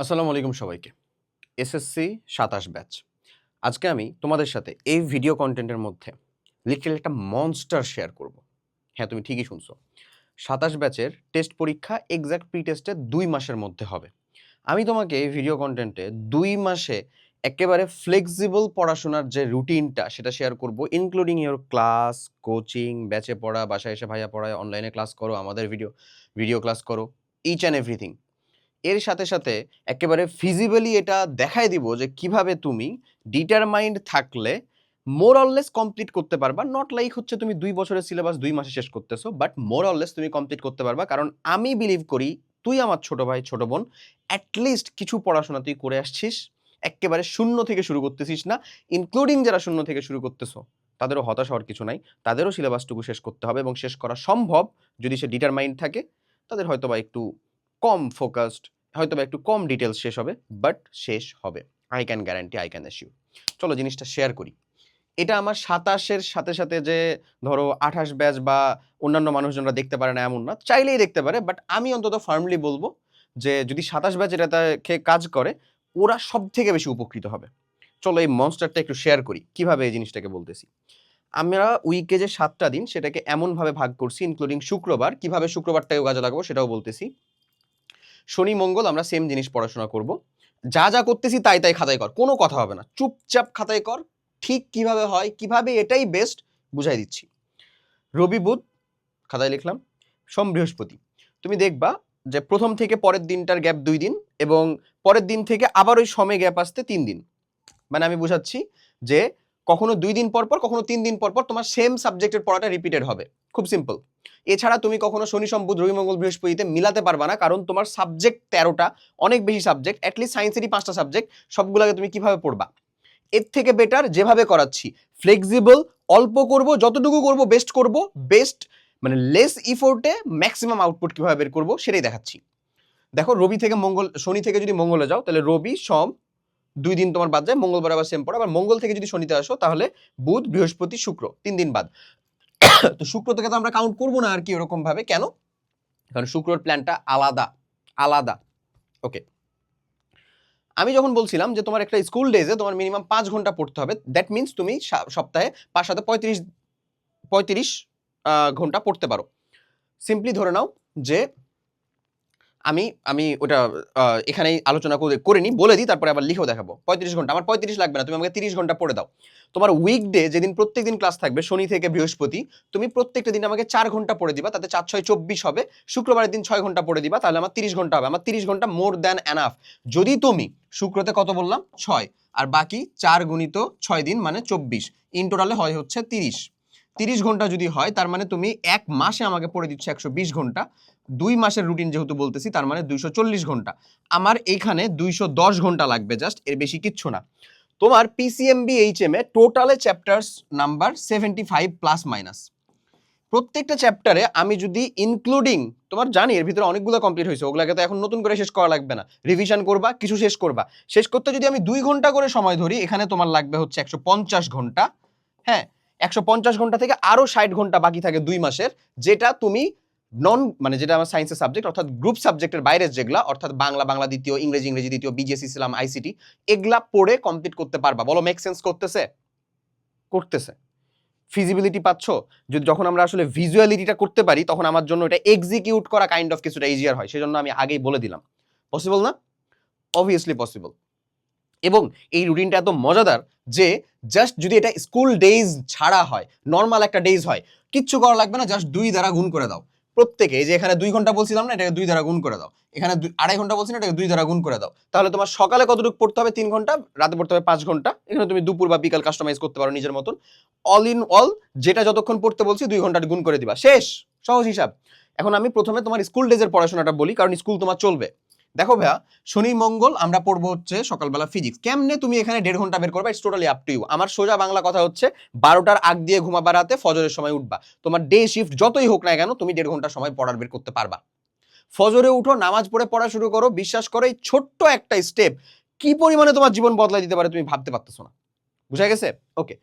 আসসালামু আলাইকুম সবাইকে। SSC ২৭ batch. আজকে আমি তোমাদের সাথে এই ভিডিও কনটেন্টের মধ্যে লিটারালি একটা মনস্টার শেয়ার করব। হ্যাঁ, তুমি ঠিকই শুনছো। ২৭ ব্যাচের টেস্ট পরীক্ষা এক্সাক্ট প্রি টেস্টে ২ মাসের মধ্যে হবে। আমি তোমাকে এই ভিডিও কনটেন্টে ২ মাসে একেবারে ফ্লেক্সিবল পড়াশোনার যে রুটিনটা সেটা শেয়ার করব, ইনক্লুডিং ইওর ক্লাস, কোচিং, ব্যাচে পড়া, বাসায় এসে ভাইয়া পড়ায়, অনলাইনে ক্লাস করো, আমাদের ভিডিও ক্লাস করো, ইচ অ্যান্ড এভরিথিং। এর সাথে, সাথে একেবারে ফিজিবলি এটা দেখায় দিব যে কিভাবে তুমি ডিটারমাইন্ড থাকলে মোর অর লেস কমপ্লিট করতে পারবা। নট লাইক হচ্ছে তুমি ২ বছরের সিলেবাস ২ মাসে শেষ করতেছো, বাট মোর অর লেস তুমি কমপ্লিট করতে পারবা। কারণ আমি বিলিভ করি তুই আমার ছোট ভাই, ছোট বোন, অ্যাট লিস্ট কিছু পড়াশোনা তুই করে আসছিস। এক্কেবারে শূন্য থেকে শুরু করতেছিস না। ইনক্লুডিং যারা শূন্য থেকে শুরু করতেছো তাদেরও হতাশ হওয়ার কিছু নাই। তাদেরও সিলেবাসটুকু শেষ করতে হবে এবং শেষ করা সম্ভব যদি সে ডিটারমাইন্ড থাকে। তাদের হয়তোবা একটু কম ফোকাসড, হয়তোবা একটু কম ডিটেলস শেষ হবে, বাট শেষ হবে। I can guarantee, I can assure. চলো জিনিসটা শেয়ার করি। এটা আমার ২৭-এর সাথে, সাথে যে ধরো ২৮ ব্যাচ বা অন্যান্য মানুষজনরা দেখতে পারে না এমন না। চাইলেই দেখতে পারে। বাট আমি অন্তত ফার্মলি বলব যে যদি ২৭ ব্যাচ এটাতে কাজ করে, ওরা সবথেকে বেশি উপকৃত হবে। চলো এই মনস্টারটা একটু শেয়ার করি। কিভাবে এই জিনিসটাকে বলতেছি। আমরা উইকে যে ৭ টা দিন সেটাকে এমনভাবে ভাগ করছি, ইনক্লুডিং শুক্রবার। কিভাবে শুক্রবারটাকেও কাজে লাগাবো সেটাও বলতেছি। শনি মঙ্গল আমরা সেম জিনিস পড়াশোনা করব। যা যা করতেছি তাই তাই খাতায় কর, কোনো কথা হবে না, চুপচাপ খাতায় কর। ঠিক কিভাবে হয়, কিভাবে এটাই বেস্ট বুঝাই দিচ্ছি। রবি বুধ খাতায় লিখলাম, সোম বৃহস্পতি। তুমি দেখবা যে প্রথম থেকে পরের দিনটার গ্যাপ ২ দিন এবং পরের দিন থেকে আবার ওই সমে গ্যাপ আসতে ৩ দিন। মানে আমি বুঝাচ্ছি যে কখনো ২ দিন পর পর, কখনো ৩ দিন পর পর তোমার সেম সাবজেক্টের পড়াটা রিপিটেড হবে। খুব সিম্পল। এছাড়া তুমি কখনো শনি সোম বুধ রবি মঙ্গল বৃহস্পতিতে মিলাতে পারবা না, কারণ তোমার সাবজেক্ট ১৩টা, অনেক বেশি সাবজেক্ট। অ্যাটলিস্ট সায়েন্সেরই ৫টা সাবজেক্ট, সবগুলোকে তুমি কিভাবে পড়বা? এর থেকে বেটার যেভাবে করাচ্ছি, ফ্লেক্সিবল, অল্প করব, যতটুকু করব বেস্ট করব, বেস্ট মানে লেস ইফোর্টে ম্যাক্সিমাম আউটপুট কিভাবে বের করব সেটাই দেখাচ্ছি। দেখো রবি থেকে মঙ্গল, শনি থেকে যদি মঙ্গলে যাও তাহলে রবি সোম ২ দিন তোমার বাদ যায়, মঙ্গলবার আবার সেম পড়া। আবার মঙ্গল থেকে যদি শনিতে আসো তাহলে বুধ বৃহস্পতি শুক্র ৩ দিন বাদ। তো শুক্র থেকে তো আমরা কাউন্ট করবো না আর কি ওরকম ভাবে। কেন? কারণ শুক্রর প্ল্যানটা আলাদা আলাদা। ওকে, আমি যখন বলছিলাম যে তোমার একটা স্কুল ডেজে তোমার মিনিমাম ৫ ঘন্টা পড়তে হবে, দ্যাট মিনস তুমি সপ্তাহে ৫ সাথে ৩৫ ঘন্টা পড়তে পারো। সিম্পলি ধরে নাও যে আমি আমি ওটা এখানেই আলোচনা করে নিই, বলে দিই, তারপরে আবার লিখেও দেখাবো। ৩৫ ঘন্টা, আমার ৩৫ লাগবে না, তুমি আমাকে ৩০ ঘন্টা পড়ে দাও। তোমার উইকডে যেদিন প্রত্যেক দিন ক্লাস থাকবে শনি থেকে বৃহস্পতি, তুমি প্রত্যেকটা দিন আমাকে ৪ ঘন্টা পড়ে দিবা, তাতে ৪ ৬ ২৪ হবে। শুক্রবারের দিন ৬ ঘন্টা পড়ে দিবা, তাহলে আমার ৩০ ঘন্টা হবে। আমার ৩০ ঘন্টা মোর দ্যান এনাফ। যদি তুমি শুক্রতে কত বললাম ৬, আর বাকি ৪ গুণিত ৬ দিন মানে ২৪, ইন টোটালে হয় হচ্ছে ৩০। ৩০ ঘন্টা যদি হয় তার মানে তুমি ১ মাসে আমাকে পড়ে দিচ্ছ ১২০ ঘন্টা। ২ মাসের রুটিন যেহেতু বলতেছি তার মানে ২৪০ ঘন্টা। আমার এইখানে ২১০ ঘন্টা লাগবে জাস্ট, এর বেশি কিচ্ছু না। তোমার পিসিএমবি এইচএম এ টোটালে চ্যাপ্টার্স নাম্বার 75 প্লাস মাইনাস। প্রত্যেকটা চ্যাপ্টারে আমি যদি ইনক্লুডিং, তোমার জানি এর ভিতরে অনেকগুলো কমপ্লিট হয়েছে, ওগুলোকে তো এখন নতুন করে শেষ করা লাগবে না, রিভিশন করবা, কিছু শেষ করবা। শেষ করতে যদি আমি ২ ঘন্টা করে সময় ধরি, এখানে তোমার লাগবে হচ্ছে ১৫০ ঘন্টা। হ্যাঁ, ১৫০ ঘন্টা থেকে আরো ৬০ ঘন্টা বাকি থাকে ২ মাসের, যেটা তুমি মানে যেটা আমার সায়েন্সের সাবজেক্ট অর্থাৎ গ্রুপ সাবজেক্টের বাইরের যেগুলা, অর্থাৎ বাংলা দ্বিতীয়, ইংরেজি দ্বিতীয়, বিজিএস ইসলাম, আইসিটি, এগুলা পড়ে কমপ্লিট করতে পারবা। বলো মেক সেন্স করতেছে? করতেছে। ফিজিবিলিটি পাচ্ছ? যদি যখন আমরা আসলে ভিজুয়ালিটিটা করতে পারি তখন আমার জন্য এটা এক্সিকিউট করা কাইন্ড অফ কিছুটা ইজিয়ার হয়। সেজন্য আমি আগেই বলে দিলাম। পসিবল না? Obviously possible. এবং এই রুটিনটা এত মজাদার যে জাস্ট যদি এটা স্কুল ডেজ ছাড়া হয়, নর্মাল একটা ডেজ হয়, কিচ্ছু করা লাগবে না, জাস্ট ২ দ্বারা গুণ করে দাও। প্রত্যেকে, এই যে এখানে ২ ঘন্টা বলছিলাম না, এটাকে ২ দ্বারা গুণ করে দাও। এখানে ২.৫ ঘন্টা বলছি না, এটাকে ২ দ্বারা গুণ করে দাও। তাহলে তোমার সকালে কতটুকু পড়তে হবে? ৩ ঘন্টা, রাতে পড়তে হবে ৫ ঘন্টা। এখানে তুমি দুপুর বা বিকাল কাস্টমাইজ করতে পারো নিজের মতন। অল ইন অল যেটা যতক্ষণ পড়তে বলছি ২ ঘন্টা গুণ করে দিবা, শেষ। সহজ হিসাব। এখন আমি প্রথমে তোমার স্কুল ডেজের পড়াশোনাটা বলি, কারণ স্কুল তোমার চলবে। দেখো ভাইয়া, শনি মঙ্গল আমরা পড়বো হচ্ছে সকালবেলা ফিজিক্স। কেমনে তুমি এখানে ১.৫ ঘন্টা বের করবা, it's totally up to you. আমার সোজা বাংলা কথা হচ্ছে ১২টার আগ দিয়ে ঘুমাবা, রাতে ফজরের সময় উঠবা। তোমার ডে শিফট যতই হোক না কেন, তুমি ১.৫ ঘন্টা সময় পড়ার বের করতে পারবা। ফজরে উঠো, নামাজ পড়ে পড়া শুরু করো। বিশ্বাস করো, এই ছোট্ট একটা স্টেপ কি পরিমাণে তোমার জীবন বদলাই দিতে পারে তুমি ভাবতে পারতেছো না। বুঝা গেছে? ওকে,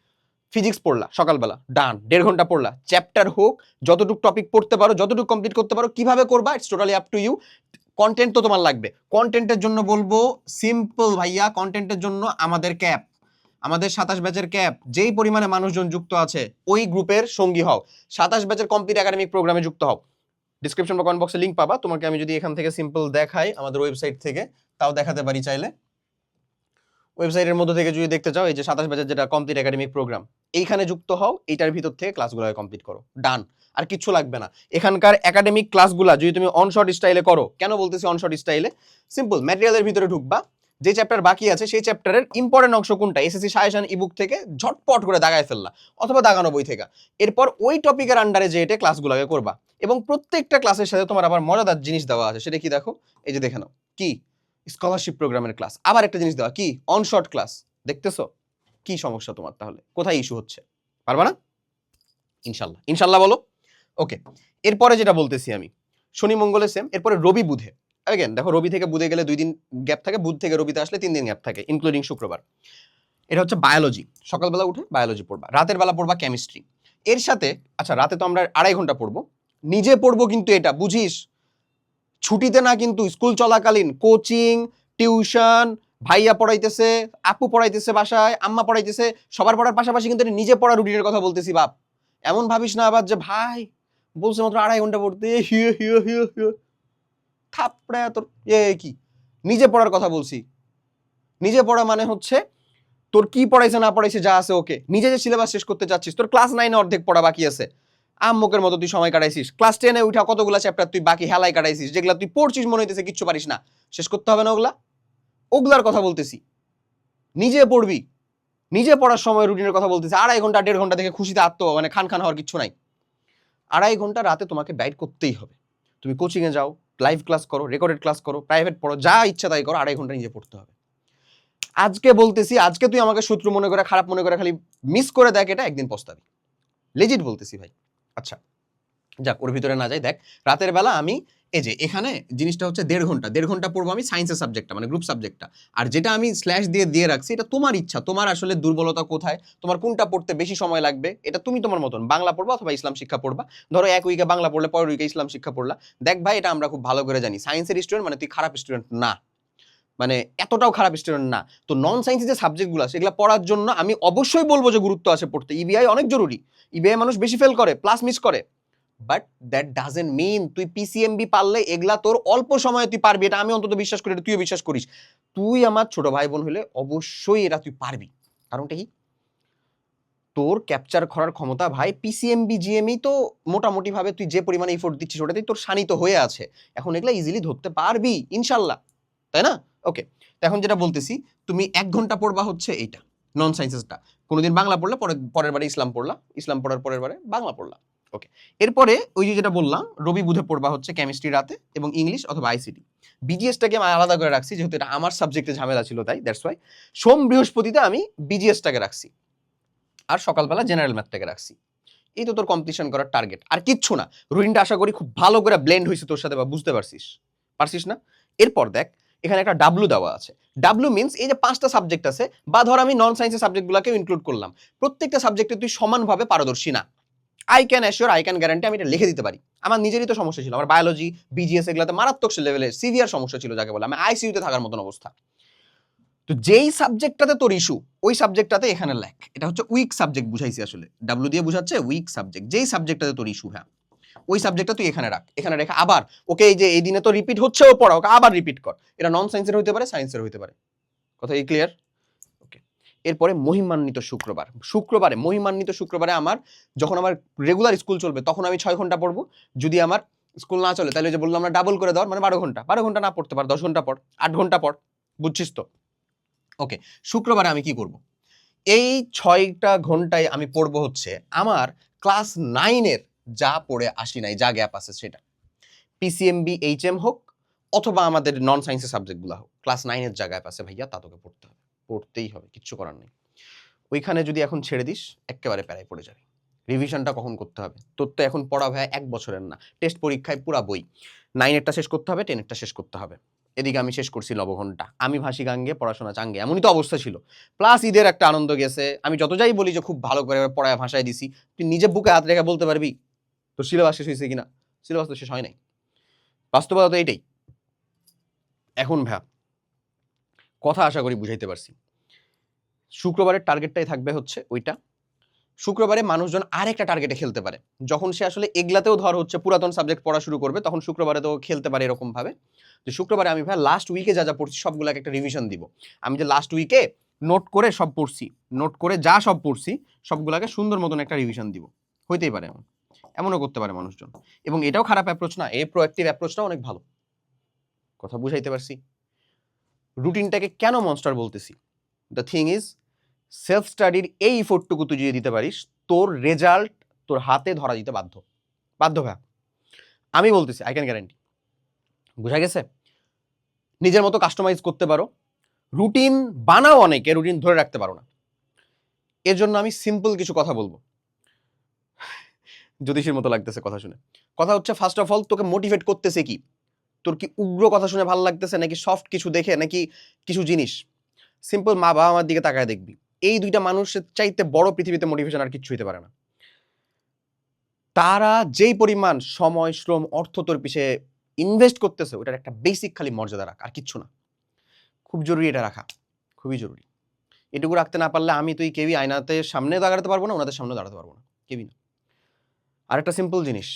ফিজিক্স পড়লা সকালবেলা, ডান। ১.৫ ঘন্টা পড়লা, চ্যাপ্টার হোক, যতটুকু টপিক পড়তে পারো, যতটুকু কমপ্লিট করতে পারো, কিভাবে করবা it's totally up to you. Content তো তোমার লাগবে। কন্টেন্টের জন্য বলবো সিম্পল ভাইয়া, কন্টেন্টের জন্য আমাদের ক্যাপ, আমাদের 27 ব্যাচের ক্যাপ, যেই পরিমাণে মানুষজন যুক্ত আছে ওই গ্রুপের সঙ্গী হও। 27 ব্যাচের কমপ্লিট একাডেমিক প্রোগ্রামে যুক্ত হও। ডিসক্রিপশন বা কমেন্ট বক্সে লিংক পাবা। তোমাকে আমি যদি এখান থেকে সিম্পল দেখাই আমাদের ওয়েবসাইট থেকে, তাও দেখাতে পারি চাইলে। ওয়েবসাইটের মধ্যে থেকে যদি দেখতে চাও, এই যে 27 ব্যাচের যেটা কমপ্লিট একাডেমিক প্রোগ্রাম, এইখানে যুক্ত হও, এইটার ভিতর থেকে ক্লাসগুলো কমপ্লিট করো, ডান। আর কিচ্ছু লাগবে না। এখানকার একাডেমিক ক্লাসগুলো যদি তুমি অনশর্ট স্টাইলে করো, কেন বলতেছি অনশর্ট স্টাইলে? সিম্পল, ম্যাটেরিয়ালের ভিতরে ঢুকবা, যে চ্যাপ্টার বাকি আছে সেই চ্যাপ্টারের ইম্পর্টেন্ট অংশ কোনটা এসএসসি সাজেশন ইবুক থেকে ঝটপট করে দাগায় ফেললা, অথবা দাগানো বই থেকে। এরপর ওই টপিকের আন্ডারে যে এটা ক্লাসগুলোকে করবা, এবং প্রত্যেকটা ক্লাসের সাথে তোমার আবার মজাদার জিনিস দেওয়া আছে। সেটা কি দেখো, এই যে দেখে নাও, কি স্কলারশিপ প্রোগ্রামের ক্লাস। আবার একটা জিনিস দেওয়া, কি অনশর্ট ক্লাস। দেখতেছো কি সমস্যা তোমার? তাহলে কোথায় ইস্যু হচ্ছে? পারবা না? ইনশাল্লাহ, ইনশাল্লাহ বলো। ওকে, এরপরে যেটা বলতেছি আমি, শনি মঙ্গলে সেম, এরপরে রবি বুধে। अगेन দেখো, রবি থেকে বুধে গেলে 2 দিন গ্যাপ থাকে, বুধ থেকে রবিতে আসলে 3 দিন গ্যাপ থাকে, ইনক্লুডিং শুক্রবার। এটা হচ্ছে বায়োলজি, সকালবেলা উঠে বায়োলজি পড়বা, রাতের বেলা পড়বা কেমিস্ট্রি। এর সাথে আচ্ছা, রাতে তো আমরা 2.5 ঘন্টা পড়বো, নিজে পড়বো, কিন্তু এটা বুঝিস ছুটিতে না, কিন্তু স্কুল চলাকালীন কোচিং, টিউশন, ভাইয়া পড়াইতেছে, আপু পড়াইতেছে, বাসায় আম্মা পড়াইতেছে, সবার পড়ার পাশাপাশি কিন্তু নিজে পড়া রুটিনের কথা বলতেছি বাপ। এমন ভাবিস না আবার যে ভাই বলছে মাত্র 2.5 ঘন্টা পড়তে, হিও হিও হিও হিও থাপড়া তোর কি, নিজে পড়ার কথা বলছি। নিজে পড়া মানে হচ্ছে তোর কি পড়াইছে না পড়াইছে যা আছে ওকে, নিজে যে সিলেবাস শেষ করতে চাচ্ছিস, তোর ক্লাস 9 অর্ধেক পড়া বাকি আছে, আম্মুকের মতো তুই সময় কাটাইছিস, ক্লাস 10 উঠা কতগুলা চ্যাপ্টার তুই বাকি হেলাই কাটাইছিস, যেগুলা তুই পড়ছিস মনে হইতেছে কিচ্ছু পারিস না, শেষ করতে হবে না ওগুলা? ওগুলার কথা বলতেছি। নিজে পড়বি, নিজে পড়ার সময় রুটিনের কথা বলতেছি। 2.5 ঘন্টা 1.5 ঘন্টা থেকে খুশিতে মানে খান খান হওয়ার কিচ্ছু নাই। 2.5 ঘন্টা রাতে তোমাকে ডাইট করতেই হবে। তুমি কোচিংয়ে যাও, লাইভ ক্লাস করো, রেকর্ডেড ক্লাস করো, প্রাইভেট পড়ো, যা ইচ্ছা তাই করো, 2.5 ঘন্টা নিজে পড়তে হবে। আজকে বলতেছি, আজকে তুই আমাকে শত্রু মনে করে, খারাপ মনে করে খালি মিস করে দেখ, এটা একদিন পস্তাবি, লেজিট বলতেছি ভাই। আচ্ছা যাক, ওর ভিতরে না যাই। দেখ, রাতের বেলা আমি এই যে এখানে জিনিসটা হচ্ছে 1.5 ঘন্টা পড়বো আমি সায়েন্সের সাবজেক্টটা, মানে গ্রুপ সাবজেক্টটা। আর যেটা আমি স্ল্যাশ দিয়ে রাখছি, এটা তোমার ইচ্ছা, তোমার আসলে দুর্বলতা কোথায়, তোমার কোনটা পড়তে বেশি সময় লাগবে, এটা তুমি তোমার মতন বাংলা পড়বা অথবা ইসলাম শিক্ষা পড়বা। ধরো এক উইকে বাংলা পড়লে, পরের উইকে ইসলাম শিক্ষা পড়লা। দেখ ভাই, এটা আমরা খুব ভালো করে জানি, সায়েন্সের স্টুডেন্ট মানে তুই খারাপ স্টুডেন্ট না, মানে এতটাও খারাপ স্টুডেন্ট না। তো নন সায়েন্সের যে সাবজেক্টগুলো সেগুলো পড়ার জন্য আমি অবশ্যই বলবো যে গুরুত্ব আছে পড়তে। ইবিআই অনেক জরুরি, ইবিআই মানুষ বেশি ফেল করে, প্লাস মিস করে, বাট দ্যাট ডাজেন্ট মিন তুই পিসিএমবি পারলে এগুলা তোর অল্প সময়ে তুই পারবি। এটা আমি অন্তত বিশ্বাস করি, এটা তুইও বিশ্বাস করিস। তুই আমার ছোট ভাই বোন হলে অবশ্যই এটা তুই পারবি। কারণটা কি? তোর ক্যাপচার করার ক্ষমতা ভাই পিসিএমবি জিএমই তো মোটামুটি ভাবে তুই যে পরিমাণে এফোর্ট দিচ্ছিস ওটাতেই তোর শানিত হয়ে আছে। এখন এগুলা ইজিলি ধরতে পারবি ইনশাল্লাহ, তাই না? ওকে, এখন যেটা বলতেছি, তুমি 1 ঘন্টা পড়বা হচ্ছে এইটা নন সায়েন্সেসটা। কোনোদিন বাংলা পড়লে, পরের বারে ইসলাম পড়লা, ইসলাম পড়ার পরের বারে বাংলা পড়লা। ওকে, এরপরে ওই যে যেটা বললাম, রবি বুধে পড়বা হচ্ছে কেমিস্ট্রি রাতে, এবং ইংলিশ অথবা আইসিটি। বিজিএসটাকে আমি আলাদা করে রাখছি, যেহেতু এটা আমার সাবজেক্টে ঝামেলা ছিল, তাই দ্যাটস ওয়াই সোম বৃহস্পতিতে আমি বিজিএসটাকে রাখছি, আর সকালবেলা জেনারেল ম্যাথটাকে রাখছি। এই তো তোর কমপ্লিশন করার টার্গেট, আর কিচ্ছু না। রুটিনটা আশা করি খুব ভালো করে ব্লেন্ড হয়েছে তোর সাথে, বা বুঝতে পারছিস না? এরপর দেখ, এখানে একটা ডাব্লু দেওয়া আছে। ডাব্লু মিন্স এই যে 5টা সাবজেক্ট আছে, বা ধর আমি নন সায়েন্সের সাবজেক্টগুলোকেও ইনক্লুড করলাম, প্রত্যেকটা সাবজেক্টে তুই সমানভাবে পারদর্শী না। I can assure, I can guarantee, আমি এটা লিখে দিতে পারি। আমার নিজেরই তো সমস্যা ছিল, আমার বায়োলজি, বিজিএস এগুলোতে মারাত্মক লেভেলে সিভিয়ার সমস্যা ছিল, যাকে বলে আমি আইসিইউতে থাকার মতন অবস্থা। তো যেই সাবজেক্টটাতে তোর ইস্যু, ওই সাবজেক্টটাতে এখানে লেখ। এটা হচ্ছে উইক সাবজেক্ট বুঝাইছি আসলে, ডাব্লু দিয়ে বুঝাচ্ছে উইক সাবজেক্ট। যেই সাবজেক্টটাতে তোর ইস্যু, হ্যাঁ ওই সাবজেক্টটা তুই এখানে রাখ। এখানে রেখে আবার ওকে, এই যে এই দিনে তো রিপিট হচ্ছে, ও পড়া, ওকে আবার রিপিট কর। এটা নন সায়েন্সের হইতে পারে, সায়েন্সের হইতে পারে। কথা কি ক্লিয়ার? ওকে, এরপরে মহিমান্বিত শুক্রবার। মহিমান্বিত শুক্রবারে আমার যখন আমার রেগুলার স্কুল চলবে তখন আমি 6 ঘন্টা পড়বো। যদি আমার স্কুল না চলে তাহলে যে বললাম আমরা ডাবল করে দেওয়ার, মানে 12 ঘন্টা। 12 ঘন্টা না পড়তে পার 10 ঘন্টা পড়, 8 ঘন্টা পড়, বুঝছিস তো? ওকে, শুক্রবারে আমি কি করব? এই 6টা ঘন্টায় আমি পড়বো হচ্ছে আমার ক্লাস 9-এর যা পড়ে আসি নাই, যা গ্যাপ আছে সেটা, পিসিএমবি এইচএম হোক অথবা আমাদের নন সায়েন্সের সাবজেক্টগুলো হোক, ক্লাস 9-এর যা গ্যাপ আছে ভাইয়া তা তোকে পড়তে হবে, পড়তেই হবে, কিচ্ছু করার নেই। ওইখানে যদি এখন ছেড়ে দিস একেবারে প্যারায় পড়ে যাবে। রিভিশনটা কখন করতে হবে? তোর তো এখন পড়া ভাইয়া 1 বছরের না, টেস্ট পরীক্ষায় পুরা বই। 9-এরটা শেষ করতে হবে, 10-এরটা শেষ করতে হবে। এদিকে আমি শেষ করছি 9 ঘন্টা, আমি ভাসি গাঙ্গে পড়াশোনা চাঙ্গে, এমনই তো অবস্থা ছিল। প্লাস ঈদের একটা আনন্দ গেছে। আমি যত যাই বলি যে খুব ভালো করে পড়ায় ভাষায় দিছি, তুই নিজে বুকে হাত রেখে বলতে পারবি তোর সিলেবাস শেষ হয়েছে কিনা? সিলেবাস তো শেষ হয় নাই, বাস্তবতা তো এইটাই। এখন ভাইয়া কথা আশা করি বুঝাইতে পারছি। শুক্রবারের টার্গেটটাই থাকবে হচ্ছে ওইটা। শুক্রবারে মানুষজন আরেকটা টার্গেটে খেলতে পারে। যখন সে আসলে এগুলাতেও ধর হচ্ছে পুরাতন সাবজেক্ট পড়া শুরু করবে, তখন শুক্রবারে তো খেলতে পারে এরকম ভাবে যে শুক্রবারে আমি ভাই লাস্ট উইকে যা যা পড়ছি সবগুলোকে একটা রিভিশন দিব। আমি যে লাস্ট উইকে নোট করে সব পড়ছি, নোট করে যা সব পড়ছি সবগুলাকে সুন্দর মতন একটা রিভিশন দিব। হইতেই পারে এমন, এমনও করতে পারে মানুষজন। এবং এটাও খারাপ অ্যাপ্রোচ না, এই প্রোঅ্যাক্টিভ অ্যাপ্রোচটাও অনেক ভালো। কথা বুঝাইতে পারছি? রুটিনটাকে কেন মনস্টার বলতেছি? দ্য থিং ইজ, সেলফ স্টাডির এই ইফোর্টটুকু তুই যদি দিতে পারিস, তোর রেজাল্ট তোর হাতে ধরা দিতে বাধ্য। বাধ্য ভাই, আমি বলতেছি, আই ক্যান গ্যারান্টি। বুঝা গেছে? নিজের মতো কাস্টমাইজ করতে পারো, রুটিন বানাও, অনেকে রুটিন ধরে রাখতে পারো না। এর জন্য আমি সিম্পল কিছু কথা বলবো। জ্যোতিষীর মতো লাগতেছে কথা শুনে। কথা হচ্ছে, ফার্স্ট অফ অল তোকে মোটিভেট করতেছে কি? তোর কি উগ্র কথা শুনে ভালো লাগতেছে, নাকি সফট কিছু দেখে, নাকি কিছু জিনিস? সিম্পল মা বাবা আমার দিকে তাকায় দেখবি, এই দুইটা মানুষের চাইতে বড় পৃথিবীতে মোটিভেশন আর কিচ্ছু হইতে পারে না। তারা যেই পরিমাণ সময়, শ্রম, অর্থ তোর পিছে ইনভেস্ট করতেছে, ওটার একটা বেসিক খালি মর্যাদা রাখ, আর কিচ্ছু না। খুব জরুরি এটা রাখা, খুবই জরুরি। এটুকু রাখতে না পারলে আমি তুই কেউই আয়নাতে সামনে দাঁড়াতে পারবো না, ওনাদের সামনে দাঁড়াতে পারবো না, কেউই না। আর একটা সিম্পল জিনিস,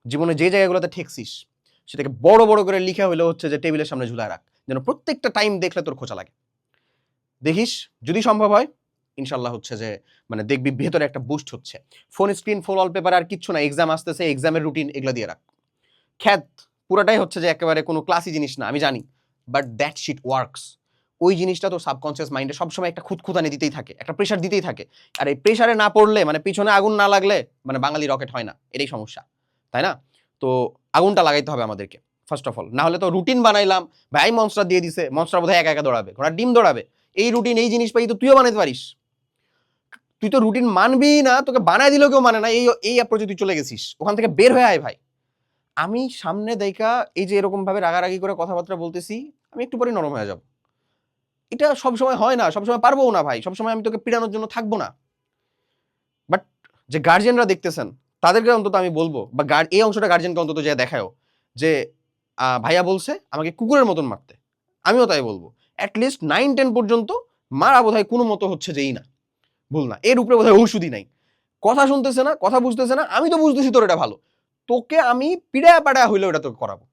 জীবনে যে জায়গাগুলোতে ঠেকছিস সেটাকে বড় বড় করে লিখা হইলে হচ্ছে যে টেবিলের সামনে ঝুলায় রাখ, যেন প্রত্যেকটা টাইম দেখলে তোর খোঁচা লাগে। দেখিস যদি সম্ভব হয়, ইনশাল্লাহ হচ্ছে যে মানে দেখবি ভেতরে একটা বুস্ট হচ্ছে। ফোন স্ক্রিন, ফোন ওয়ালপেপার আর কিচ্ছু না, এক্সাম আসতেছে, এক্সামের রুটিন এগুলো দিয়ে রাখ। খ্যাত পুরাটাই হচ্ছে যে একেবারে কোনো ক্লাসি জিনিস না, আমি জানি, বাট দ্যাট শিট ওয়ার্কস। ওই জিনিসটা তো সাবকনসিয়াস মাইন্ডে সবসময় একটা খুঁতখুঁতানি দিতেই থাকে, একটা প্রেশার দিতেই থাকে। আর এই প্রেশারে না পড়লে, মানে পিছনে আগুন না লাগলে মানে বাঙালি রকেট হয় না, এটাই সমস্যা, তাই না? তো আগুনটা লাগাইতে হবে আমাদেরকে ফার্স্ট অফ অল, না হলে তো রুটিন বানাইলাম, ভাই মনস্টার দিয়ে দিছে, মনস্টার বোধহয় একা একা দৌড়াবে, ঘোড়ার ডিম দৌড়াবে। এই রুটিন, এই জিনিস পাই তো তুইও বানাইতে পারিস। তুই তো রুটিন মানবি না, তোকে বানাই দিলেও কেউ মানে না, এই অ্যাপ্রোচে তুই চলে গেছিস। ওখান থেকে বের হয়ে আয় ভাই। আমি সামনে দেখা এই যে এরকম ভাবে রাগারাগি করে কথাবার্তা বলতেছি, আমি একটু পরে নরম হয়ে যাব। এটা সবসময় হয় না, সবসময় পারবো না ভাই, সবসময় আমি তোকে পিড়ানোর জন্য থাকবো না। বাট যে গার্জিয়ানরা দেখতেছেন তাদেরকে অন্তত আমি বলবো, বা এই অংশটা গার্জিয়ানকে অন্তত যে দেখায়ও যে ভাইয়া বলছে আমাকে কুকুরের মতন মারতে, আমিও তাই বলবো। অ্যাটলিস্ট 9-10 পর্যন্ত মারা বোধহয় কোনো মতো হচ্ছে যেই না, ভুল না, এর উপরে বোধহয় ঔষধই নাই। কথা শুনতেছে না, কথা বুঝতেছে না, আমি তো বুঝতেছি তোর এটা ভালো, তোকে আমি পিড়ায়া পাড়ায়া হইলে ওটা তোকে করাবো।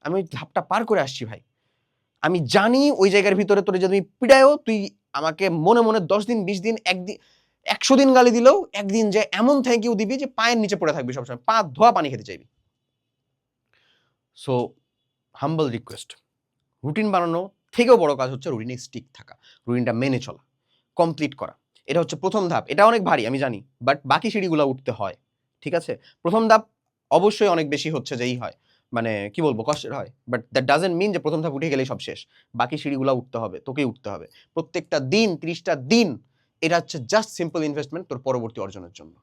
আমি ওই ধাপটা পার করে আসছি ভাই। আমি জানি ওই জায়গার ভিতরে তোরে যদি পিড়ায়ও, তুই আমাকে মনে মনে 10 দিন, 20 দিন, একদিন, 100 দিন গালি দিলেও একদিন যে এমন থ্যাংক ইউ দিবি যে পায়ের নিচে পড়ে থাকবি সবসময়, পা ধোয়া পানি খেতে চাইবি। সো হাম্বল রিকোয়েস্ট, রুটিন বানানো থেকেও বড় কাজ হচ্ছে রুটিনে স্টিক থাকা, রুটিনটা মেনে চলা, কমপ্লিট করা। এটা হচ্ছে প্রথম ধাপ। এটা অনেক ভারী আমি জানি, বাট বাকি সিঁড়িগুলো উঠতে হয়, ঠিক আছে? প্রথম ধাপ অবশ্যই অনেক বেশি হচ্ছে যেই হয়, মানে কি বলবো, কষ্টের হয়, বাট দ্যাট ডাজেন্ট মিন যে প্রথম ধাপ উঠে গেলেই সব শেষ। বাকি সিঁড়িগুলো উঠতে হবে, তোকেই উঠতে হবে প্রত্যেকটা দিন, 30টা দিন। এটা হচ্ছে জাস্ট সিম্পল ইনভেস্টমেন্ট তোর পরবর্তী অর্জনের জন্য।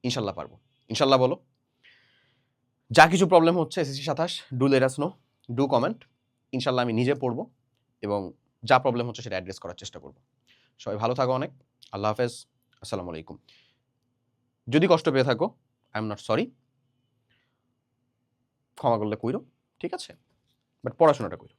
ইনশাল্লাহ পারবো, ইনশাল্লাহ বলো। যা কিছু প্রবলেম হচ্ছে SSC 27, do let us no, do comment. ইনশাল্লাহ আমি নিজে পড়বো এবং যা প্রবলেম হচ্ছে সেটা অ্যাড্রেস করার চেষ্টা করবো। সবাই ভালো থাকো, অনেক আল্লাহ হাফেজ, আসসালামু আলাইকুম। যদি কষ্ট পেয়ে থাকো, আই এম নট সরি, ক্ষমা করলে কইরো, ঠিক আছে? বাট পড়াশোনাটা কইরো।